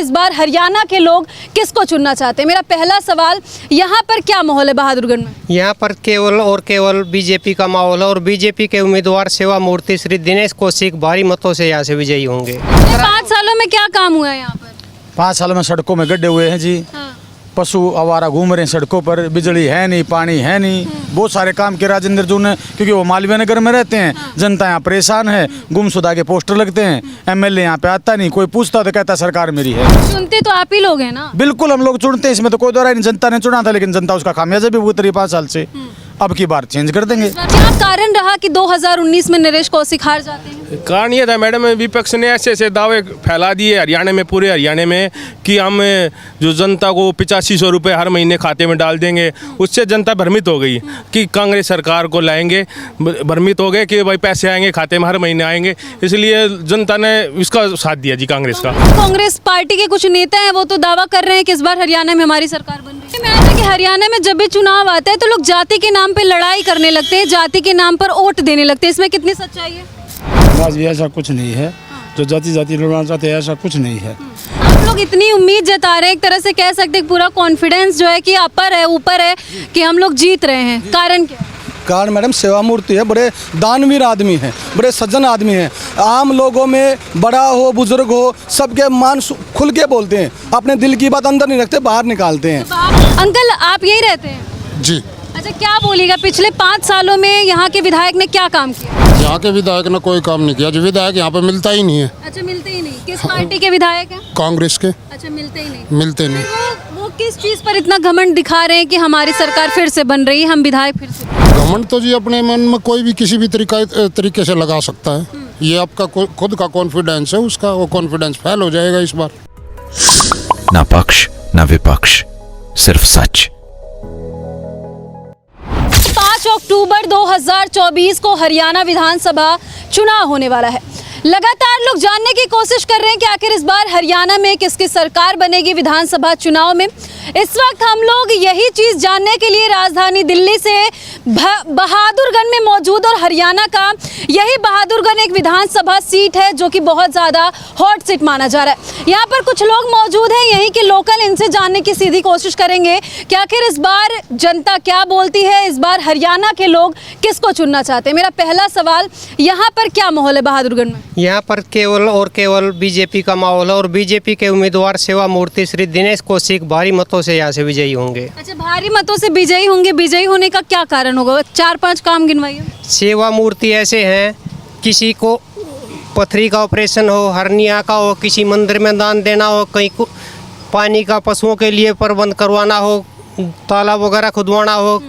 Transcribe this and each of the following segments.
इस बार हरियाणा के लोग किसको चुनना चाहते हैं। मेरा पहला सवाल, यहाँ पर क्या माहौल है बहादुरगढ़ में? यहाँ पर केवल और केवल बीजेपी का माहौल है और बीजेपी के उम्मीदवार सेवा मूर्ति श्री दिनेश कौशिक भारी मतों से यहाँ से विजयी होंगे। 5 सालों में क्या काम हुआ है यहाँ पर? 5 सालों में सड़कों में गड्ढे हुए हैं जी। हाँ। पशु आवारा घूम रहे हैं सड़कों पर, बिजली है नहीं, पानी है नहीं। बहुत सारे काम किए राजेंद्र जू ने, क्योंकि वो मालवीय नगर में रहते हैं। जनता यहाँ परेशान है, गुमशुदा के पोस्टर लगते हैं, एमएलए यहाँ पे आता नहीं, कोई पूछता तो कहता सरकार मेरी है। चुनते तो आप ही लोग हैं ना? बिल्कुल हम लोग चुनते हैं, इसमें तो कोई दो राय नहीं। जनता ने चुना था, लेकिन जनता उसका खामियाजा भी भुगत रही 5 साल से। अब की बार चेंज कर देंगे। क्या कारण रहा कि 2019 में नरेश कौशिक हार जाते हैं? कारण ये था मैडम, विपक्ष ने ऐसे ऐसे दावे फैला दिए हरियाणा में, पूरे हरियाणा में, कि हम जो जनता को 8500 रुपये हर महीने खाते में डाल देंगे। उससे जनता भ्रमित हो गई कि कांग्रेस सरकार को लाएंगे, भ्रमित हो गए कि भाई पैसे आएंगे खाते में, हर महीने आएंगे। इसलिए जनता ने इसका साथ दिया जी, कांग्रेस का। कांग्रेस पार्टी के कुछ नेता हैं, वो तो दावा कर रहे हैं कि इस बार हरियाणा में हमारी सरकार बन रही है। मैं ऐसा कि हरियाणा में जब भी चुनाव आता है तो लोग जाति के नाम पे लड़ाई करने लगते हैं, जाति के नाम पर वोट देने लगते हैं। इसमें कितनी सच्चाई है? जी ऐसा कुछ नहीं है, जो जाति लड़ना चाहते हैं ऐसा कुछ नहीं है। आप लोग इतनी उम्मीद जता रहे हैं, एक तरह से कह सकते हैं पूरा कॉन्फिडेंस जो है कि अपर है, ऊपर है कि हम लोग जीत रहे हैं। कारण क्या है? कारण मैडम सेवा मूर्ति है, बड़े दानवीर आदमी हैं, बड़े सज्जन आदमी हैं। आम लोगों में बड़ा हो बुजुर्ग हो सबके मान खुल के बोलते हैं, अपने दिल की बात अंदर नहीं रखते, बाहर निकालते हैं। अंकल आप यही रहते हैं जी। अच्छा, क्या बोलिएगा, पिछले 5 सालों में यहाँ के विधायक ने क्या काम किया? यहाँ के विधायक ने कोई काम नहीं किया, जो विधायक यहाँ पे मिलता ही नहीं है। अच्छा, मिलते ही नहीं? किस पार्टी के विधायक हैं? कांग्रेस के। अच्छा, मिलते ही नहीं? मिलते नहीं। वो किस चीज पर इतना घमंड दिखा रहे हैं कि हमारी सरकार फिर से बन रही है, हम विधायक फिर से? घमंड तो जी अपने मन में कोई भी किसी भी तरीके से लगा सकता है। ये आपका खुद का कॉन्फिडेंस है, उसका वो कॉन्फिडेंस फेल हो जाएगा इस बार। ना पक्ष ना विपक्ष, सिर्फ सच। 5 अक्टूबर 2024 को हरियाणा विधानसभा चुनाव होने वाला है। लगातार लोग जानने की कोशिश कर रहे हैं कि आखिर इस बार हरियाणा में किसकी सरकार बनेगी विधानसभा चुनाव में। इस वक्त हम लोग यही चीज़ जानने के लिए राजधानी दिल्ली से बहादुरगढ़ में मौजूद, और हरियाणा का यही बहादुरगढ़ एक विधानसभा सीट है जो कि बहुत ज़्यादा हॉट सीट माना जा रहा है। यहाँ पर कुछ लोग मौजूद हैं यहीं के लोकल, इनसे जानने की सीधी कोशिश करेंगे कि आखिर इस बार जनता क्या बोलती है, इस बार हरियाणा के लोग किसको चुनना चाहते हैं। मेरा पहला सवाल, यहाँ पर क्या माहौल है बहादुरगढ़ में? यहाँ पर केवल और केवल बीजेपी का माहौल है और बीजेपी के उम्मीदवार सेवा मूर्ति श्री दिनेश कौशिक भारी मतों से यहाँ से विजयी होंगे। अच्छा, भारी मतों से विजयी होंगे। विजयी होने का क्या कारण होगा? 4-5 काम गिनवाइए। सेवा मूर्ति ऐसे हैं, किसी को पथरी का ऑपरेशन हो, हर्निया का हो, किसी मंदिर में दान देना हो, कहीं को पानी का पशुओं के लिए प्रबंध करवाना हो, तालाब वगैरह खुदवाना हो,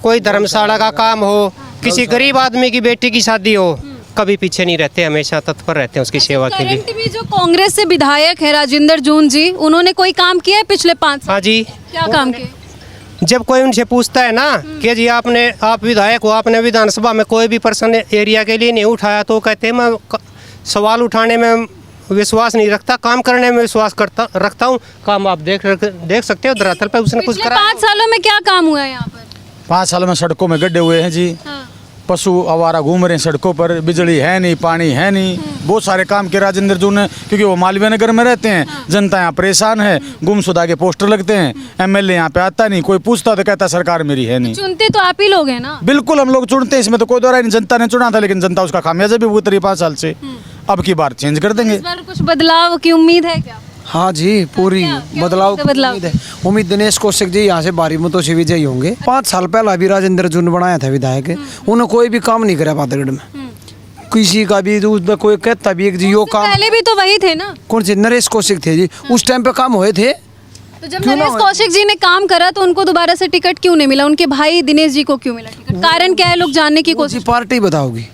कोई धर्मशाला का काम हो, किसी गरीब आदमी की बेटी की शादी हो, कभी पीछे नहीं रहते, हमेशा तत्पर रहते हैं उसकी सेवा के लिए। करंट में जो कांग्रेस से विधायक है राजेंद्र जून जी, उन्होंने कोई काम किया है पिछले 5 साल? हाँ जी। क्या काम किया? जब कोई उनसे पूछता है ना कि जी आप विधायक हो, आपने विधानसभा में कोई भी पर्सन एरिया के लिए नहीं उठाया, तो कहते हैं मैं सवाल उठाने में विश्वास नहीं रखता, काम करने में विश्वास रखता हूँ। काम आप देख सकते हो धरातल पर उसने कुछ करा। 5 सालों में क्या काम हुआ है यहाँ पर? 5 सालों में सड़कों में गड्ढे हुए हैं जी। हाँ। पशु आवारा घूम रहे हैं सड़कों पर, बिजली है नहीं, पानी है नहीं। बहुत सारे काम किए राजेंद्र जू ने, क्योंकि वो मालवीय नगर में रहते हैं। जनता यहाँ परेशान है, गुमशुदा के पोस्टर लगते हैं, एमएलए यहाँ पे आता नहीं, कोई पूछता तो कहता सरकार मेरी है नहीं। चुनते तो आप ही लोग हैं ना? बिल्कुल हम लोग चुनते हैं, इसमें तो कोई दो राय नहीं। जनता ने चुना था, लेकिन जनता उसका खामियाजा भी भुगत रही 5 साल से। अब की बार चेंज कर देंगे। इस बार कुछ बदलाव की उम्मीद है क्या? हाँ जी, पूरी बदलाव की उम्मीद है। उम्मीद दिनेश कौशिक जी यहाँ से भारी मतों से विजयी होंगे। 5 साल पहला भी राजेंद्र जून बनाया था विधायक, उन्होंने कोई भी काम नहीं करा बहादुरगढ़ में, किसी का भी। कोई कहता भी जी यो काम, पहले भी तो वही थे ना। कौन से नरेश कौशिक थे जी, उस टाइम पे काम हुए थे। तो जब नरेश कौशिक जी ने काम करा तो उनको दोबारा से टिकट क्यों नहीं मिला? उनके भाई दिनेश जी को क्यों मिला टिकट? कारण क्या है, लोग जानने की कोशिश। पार्टी बताओगी,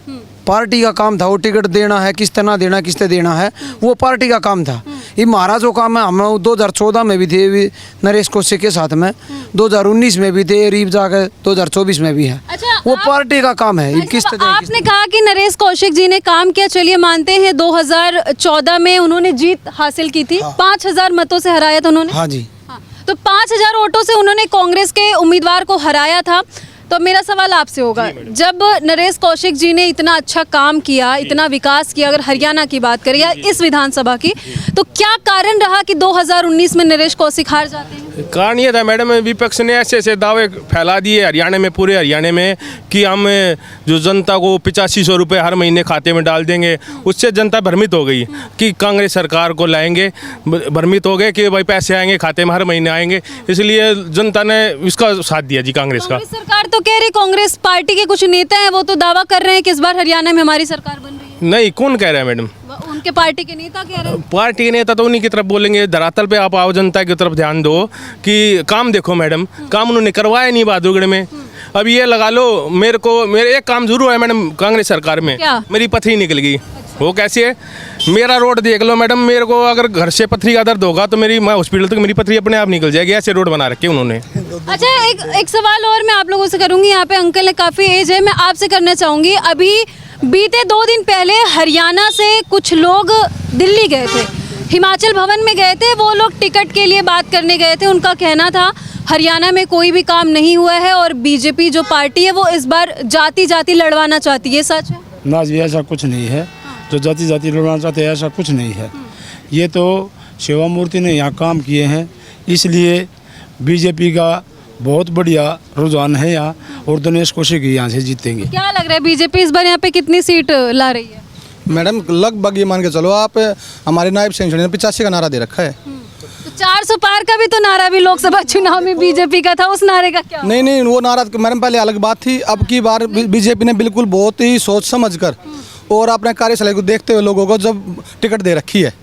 पार्टी का काम था वो टिकट देना है, किस तरह देना, किस तरह देना है, वो पार्टी का काम था। ये महाराज का काम है। हम 2014 में भी थे नरेश कौशिक के साथ में, 2019 में भी थे, रीब जाकर 2024 में भी है। अच्छा, वो पार्टी का काम है। किस तरह आपने कहा कि नरेश कौशिक जी ने काम किया, चलिए मानते हैं 2014 में उन्होंने जीत हासिल की थी। 5000 मतों से हराया था उन्होंने। हाँ जी। तो 5000 वोटों से उन्होंने कांग्रेस के उम्मीदवार को हराया था। तो मेरा सवाल आपसे होगा, जब नरेश कौशिक जी ने इतना अच्छा काम किया, इतना विकास किया, अगर हरियाणा की बात करें या इस विधानसभा की, तो क्या कारण रहा कि 2019 में नरेश कौशिक हार जाते हैं? कारण ये था मैडम, विपक्ष ने ऐसे ऐसे दावे फैला दिए हरियाणा में, पूरे हरियाणा में, कि हम जो जनता को 8500 रुपये हर महीने खाते में डाल देंगे। उससे जनता भ्रमित हो गई कि कांग्रेस सरकार को लाएंगे, भ्रमित हो गए कि भाई पैसे आएंगे खाते में, हर महीने आएंगे, इसलिए जनता ने इसका साथ दिया जी कांग्रेस का। कांग्रेस सरकार तो कह रही, कांग्रेस पार्टी के कुछ नेता हैं वो तो दावा कर रहे हैं कि इस बार हरियाणा में हमारी सरकार बन रही है। नहीं, कौन कह रहा है मैडम? उनके पार्टी के नेता कह रहे हैं। पार्टी के नेता तो उन्हीं की तरफ बोलेंगे, धरातल पे आप आओ, जनता की तरफ ध्यान दो कि काम देखो मैडम, काम उन्होंने करवाया नहीं बहादुरगढ़ में। अब ये लगा लो, मेरे एक काम जरूर है मैडम कांग्रेस सरकार में, क्या? मेरी पथरी निकल गई। वो कैसे है? मेरा रोड देख लो मैडम, मेरे को अगर घर से पथरी का दर्द होगा तो मैं हॉस्पिटल तक मेरी पथरी अपने आप निकल जाएगी, ऐसे रोड बना रखे उन्होंने। अच्छा, एक सवाल और मैं आप लोगों से करूंगी। यहाँ पे अंकल ने काफ़ी एज है, मैं आपसे करना चाहूँगी। अभी बीते 2 दिन पहले हरियाणा से कुछ लोग दिल्ली गए थे, हिमाचल भवन में गए थे। वो लोग टिकट के लिए बात करने गए थे। उनका कहना था हरियाणा में कोई भी काम नहीं हुआ है और बीजेपी जो पार्टी है वो इस बार जाति लड़वाना चाहती है। सच है? ना जी, ऐसा कुछ नहीं है। जो जाति लड़वाना चाहते हैं ऐसा कुछ नहीं है। ये तो सेवा मूर्ति ने यहाँ काम किए हैं, इसलिए बीजेपी का बहुत बढ़िया रुझान है यहाँ, और दिनेश कौशिक यहाँ से जीतेंगे। क्या लग रहा है बीजेपी इस बार यहाँ पे कितनी सीट ला रही है? मैडम लगभग ये मान के चलो आप, हमारे नायब सेंचुरी ने 85 का नारा दे रखा है। तो 400 पार का भी तो नारा भी लोकसभा चुनाव में बीजेपी का था, उस नारे का क्या? नहीं, वो नारा मैडम पहले अलग बात थी। अब की बार बीजेपी ने बिल्कुल बहुत ही सोच समझ कर और अपने कार्यशैली को देखते हुए लोगों को जब टिकट दे रखी है।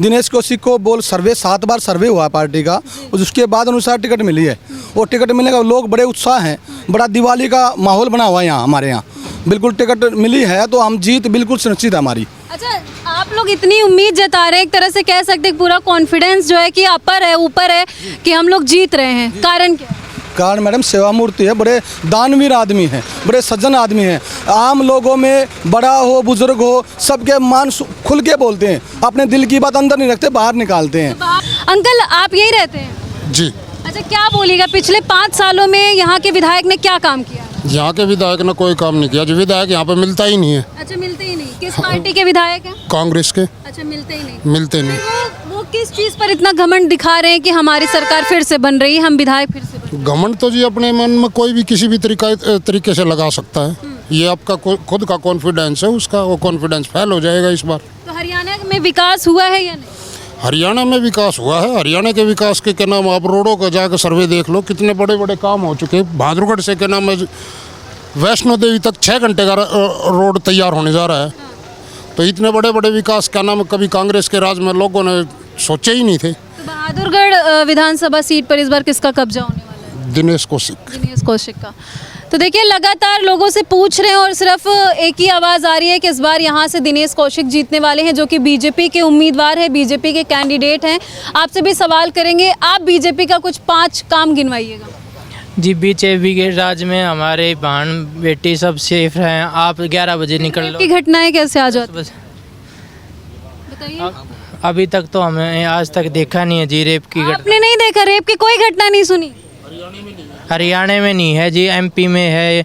दिनेश कौशिक को बोल 7 बार सर्वे हुआ पार्टी का, और उसके बाद अनुसार टिकट मिली है। और टिकट मिलने का लोग बड़े उत्साह हैं, बड़ा दिवाली का माहौल बना हुआ है यहाँ हमारे यहाँ। बिल्कुल टिकट मिली है तो हम जीत बिल्कुल सुनिश्चित है हमारी। अच्छा, आप लोग इतनी उम्मीद जता रहे हैं, एक तरह से कह सकते हैं पूरा कॉन्फिडेंस जो है कि ऊपर है कि हम लोग जीत रहे हैं, कारण क्या है? कारण मैडम सेवा मूर्ति है, बड़े दानवीर आदमी हैं, बड़े सज्जन आदमी हैं। आम लोगों में बड़ा हो बुजुर्ग हो सबके मान खुल के बोलते हैं, अपने दिल की बात अंदर नहीं रखते, बाहर निकालते हैं। अंकल, आप यही रहते हैं? जी। अच्छा, क्या बोलिएगा, पिछले 5 सालों में यहाँ के विधायक ने क्या काम किया? यहाँ के विधायक ने कोई काम नहीं किया। जो विधायक यहाँ पे मिलता ही नहीं है। अच्छा, मिलते ही नहीं? किस पार्टी के विधायक हैं? कांग्रेस के। अच्छा, मिलते ही नहीं? मिलते नहीं। वो किस चीज़ पर इतना घमंड दिखा रहे हैं कि हमारी सरकार फिर से बन रही है, हम विधायक फिर से बन रहे हैं? घमंड तो जी अपने मन में कोई भी किसी भी तरीके से लगा सकता है। ये आपका खुद का कॉन्फिडेंस है, उसका वो कॉन्फिडेंस फेल हो जाएगा इस बार। तो हरियाणा में विकास हुआ है या नहीं? हरियाणा में विकास हुआ है। हरियाणा के विकास के क्या नाम, आप रोडों का जाकर सर्वे देख लो, कितने बड़े बड़े काम हो चुके हैं। बहादुरगढ़ से क्या नाम है, वैष्णो देवी तक 6 घंटे का रोड तैयार होने जा रहा है। तो इतने बड़े बड़े विकास क्या नाम कभी कांग्रेस के राज में लोगों ने सोचे ही नहीं थे। तो बहादुरगढ़ विधानसभा सीट पर इस बार किसका कब्जा होने वाला है? दिनेश कौशिक। दिनेश कौशिक का। तो देखिए, लगातार लोगों से पूछ रहे हैं और सिर्फ एक ही आवाज़ आ रही है कि इस बार यहाँ से दिनेश कौशिक जीतने वाले हैं, जो कि बीजेपी के उम्मीदवार हैं, बीजेपी के कैंडिडेट हैं। आपसे भी सवाल करेंगे, आप बीजेपी का कुछ 5 काम गिनवाइएगा। जी, बीजेपी के राज में हमारे बहन बेटी सब सेफ हैं। आप 11 बजे निकल लो। की घटनाएं कैसे आ जाती हैं? बताइए। अभी तक तो हमें आज तक देखा नहीं है जी रेप की घटना। आपने नहीं देखा? रेप की कोई घटना नहीं सुनी? हरियाणा में नहीं है जी, एमपी में है,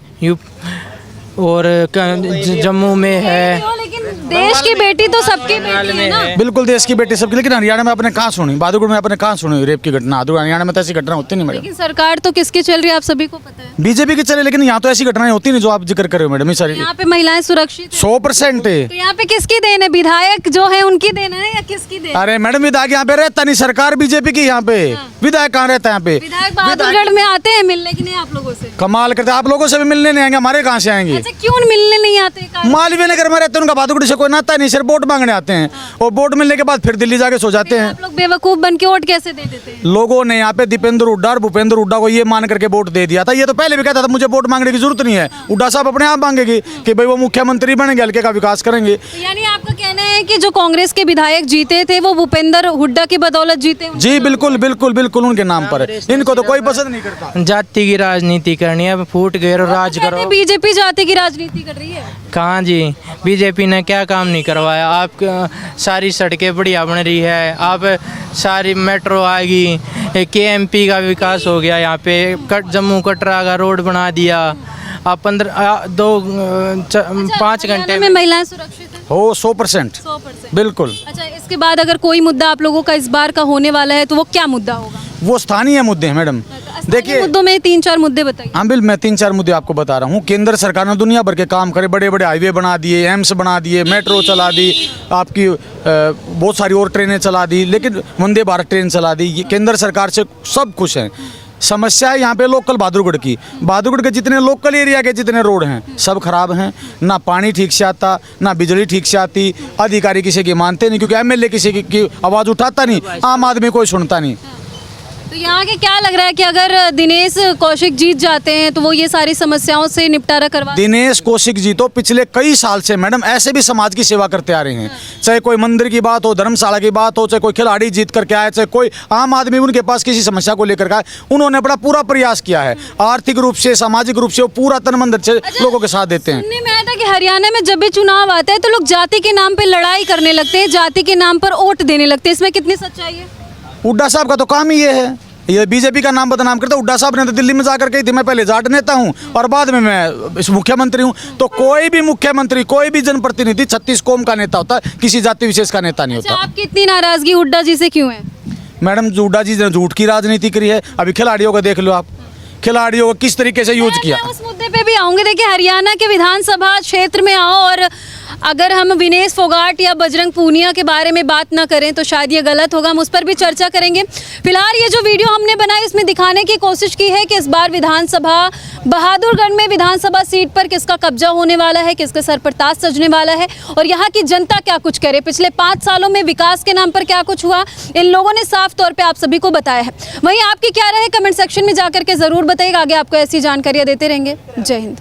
और जम्मू में है। लेकिन देश की बेटी तो सबकी बेटी है ना? बिल्कुल देश की बेटी सबकी, लेकिन हरियाणा में आपने कहाँ सुनी? बहादुरगढ़ में आपने कहाँ सुनी रेप की घटना? हरियाणा में तो ऐसी घटना होती नहीं मैडम। लेकिन सरकार तो किसकी चल रही है आप सभी को पता है। बीजेपी की चले, लेकिन यहाँ तो ऐसी घटनाएं होती नहीं जो आप जिक्र कर रहे हो मैडम। सारी यहाँ पे महिलाएं सुरक्षित 100% है। तो यहाँ पे किसकी देन है? विधायक जो है उनकी देन है या किसकी देन? अरे मैडम, विधायक यहाँ पे रहता नहीं, सरकार बीजेपी की यहाँ पे। विधायक कहाँ रहता है यहाँ पे? विधायक बहादुरगढ़ में आते हैं मिलने की नहीं आप लोगों से? कमाल करते, आप लोगों से भी मिलने नहीं आएंगे, हमारे कहाँ से आएंगे? अच्छा, क्यों मिलने नहीं आते? मालवीय नगर में रहते हैं, उनका बहादुरगढ़ से कोई नाता नहीं, सिर्फ वोट मांगने आते हैं और वोट मिलने के बाद फिर दिल्ली जाके सो जाते हैं। आप लोग बेवकूफ बन के वोट कैसे दे देते हैं? लोगों ने यहाँ पे दीपेंद्र हुड्डा और भूपेंद्र हुड्डा को ये मान करके वोट दे दिया था। ये तो पहले भी कहता था मुझे वोट मांगने की जरूरत नहीं है, हुड्डा साहब अपने आप मांगेगी कि भाई वो मुख्यमंत्री बनेंगे, हल्के का विकास करेंगे। तो यानी आपका कहना है कि जो कांग्रेस के विधायक जीते थे वो भूपेंद्र हुड्डा की बदौलत जीते? जी बिल्कुल बिल्कुल बिल्कुल, उनके नाम पर है। इनको तो कोई पसंद नहीं करता। जाति की राजनीति करनी है, फूट गए और राज करो। बीजेपी जाति की राजनीति कर रही है? कहाँ जी, बीजेपी ने क्या काम नहीं करवाया। आप सारी सड़कें बढ़िया बन रही है, आप सारी मेट्रो आएगी, KMP का विकास हो गया, यहाँ पे जम्मू कटरा का रोड बना दिया। आप 5 घंटे हरियाणा में महिलाएं सुरक्षित हैं? हो 100%। 100%। बिल्कुल। अच्छा, इसके बाद अगर कोई मुद्दा आप लोगों का इस बार का होने वाला है तो वो क्या मुद्दा होगा? वो स्थानीय मुद्दे हैं मैडम। देखिए, मुद्दों में 3-4 मुद्दे बताइए। हाँ बिल मैं 3-4 मुद्दे आपको बता रहा हूँ। केंद्र सरकार ने दुनिया भर के काम करे, बड़े बड़े हाईवे बना दिए, एम्स बना दिए, मेट्रो चला दी, आपकी बहुत सारी और ट्रेनें चला दी, लेकिन वंदे भारत ट्रेन चला दी। ये केंद्र सरकार से सब कुछ है। समस्या है यहाँ पे लोकल बहादुरगढ़ की। बहादुरगढ़ के जितने लोकल एरिया के जितने रोड हैं सब खराब हैं। ना पानी ठीक से आता, ना बिजली ठीक से आती। अधिकारी किसी की मानते नहीं, क्योंकि MLA किसी की आवाज़ उठाता नहीं, आम आदमी कोई सुनता नहीं। तो यहाँ के क्या लग रहा है कि अगर दिनेश कौशिक जीत जाते हैं तो वो ये सारी समस्याओं से निपटारा करवा? दिनेश कौशिक जी तो पिछले कई साल से मैडम ऐसे भी समाज की सेवा करते आ रहे हैं। चाहे कोई मंदिर की बात हो, धर्मशाला की बात हो, चाहे कोई खिलाड़ी जीत करके आए, चाहे कोई आम आदमी उनके पास किसी समस्या को लेकर आए, उन्होंने अपना पूरा प्रयास किया है। आर्थिक रूप से, सामाजिक रूप से वो पूरा तन मन धन से लोगों के साथ देते हैं। सुनने में आया था कि हरियाणा में जब भी चुनाव आता है तो लोग जाति के नाम पे लड़ाई करने लगते हैं, जाति के नाम पर वोट देने लगते हैं। इसमें कितनी सच्चाई है? हुड्डा साहब का तो काम ही ये है, ये बीजेपी का नाम बदनाम करता। हुड्डा साहब ने तो दिल्ली में जाकर कही थी मैं पहले जाट नेता हूँ और बाद में मैं इस मुख्यमंत्री हूँ। तो कोई भी मुख्यमंत्री, कोई भी जनप्रतिनिधि 36 कौम का नेता होता है, किसी जाति विशेष का नेता नहीं अच्छा, होता। आपकी इतनी नाराजगी हुड्डा जी से क्यों है? मैडम हुड्डा जी ने झूठ की राजनीति करी है। अभी खिलाड़ियों को देख लो आप, खिलाड़ियों को किस तरीके से यूज किया। मैं उस मुद्दे पे भी आऊंगी। देखिए, हरियाणा के विधानसभा क्षेत्र में आओ और अगर हम विनेश फोगाट या बजरंग पूनिया के बारे में बात ना करें तो शायद ये गलत होगा। हम उस पर भी चर्चा करेंगे। फिलहाल ये जो वीडियो हमने बनाई इसमें दिखाने की कोशिश की है कि इस बार विधानसभा बहादुरगढ़ में विधानसभा सीट पर किसका कब्जा होने वाला है, किसके सर पर ताज सजने वाला है और यहाँ की जनता क्या कुछ करे। पिछले 5 सालों में विकास के नाम पर क्या कुछ हुआ, इन लोगों ने साफ तौर पर आप सभी को बताया है। वहीं आपकी क्या राय है कमेंट सेक्शन में जाकर के जरूर बताइएगा। आगे आपको ऐसी जानकारियाँ देते रहेंगे। जय हिंद।